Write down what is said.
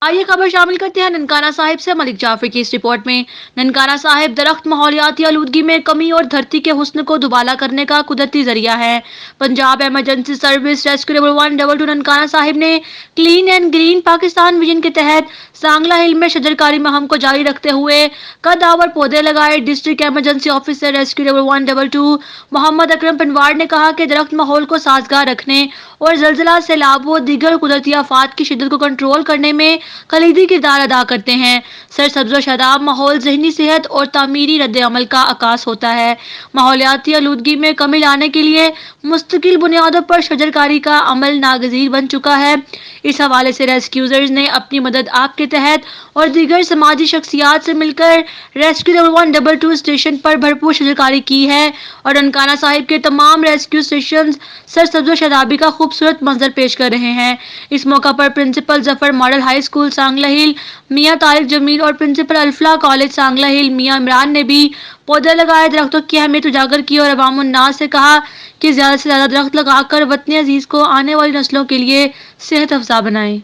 आइए खबर शामिल करते हैं ननकाना साहिब से। मलिक जाफर की इस रिपोर्ट में ननकाना साहिब दरख्त माहौलियाती आलूदगी में कमी और धरती के हुस्न को दुबाला करने का कुदरती जरिया है। Punjab emergency service rescue number 122 Nankana Sahib ने clean and green Pakistan vision के तहत सांगला हिल में शजरकारी मुहिम को जारी रखते हुए कदावर पौधे लगाए। District emergency officer rescue number 122 Mohammad Akram Panwar ने कहा कि दरख्त माहौल को साजगार रखने और जलजला, सैलाब व दीगर कुदरती आफात की शिद्दत को कंट्रोल करने में कलीदी किरदार अदा करते हैं। सरसब्ज़ व शादाब माहौल ज़हनी सेहत और तामीरी रद्द-ए-अमल का आकाश होता है। माहौलियाती आलूदगी में कमी लाने के लिए मुस्तकिल बुनियादों पर शजरकारी का अमल नागज़ीर बन चुका है। इस हवाले से रेस्क्यूज़र्स ने अपनी मदद आप के तहत और दीगर समाजी शख्सियात से मिलकर रेस्क्यू नंबर 122 स्टेशन पर भरपूर शजरकारी की है और ननकाना साहिब के तमाम रेस्क्यू स्टेशन सरसब्ज़ व शादाबी का खूबसूरत मंजर पेश कर रहे हैं। इस मौका पर principal Zafar model high school Sangla Hill Mian Tariq Jameel और principal Alfalah college Sangla Hill Mian Imran ने भी पौधे लगाए, दरख्तों की अहमियत उजागर की और अवामुन्नास से कहा कि ज्यादा से ज्यादा दरख्त लगाकर वतन अजीज को आने वाली नस्लों के लिए सेहत अफजा बनाएं।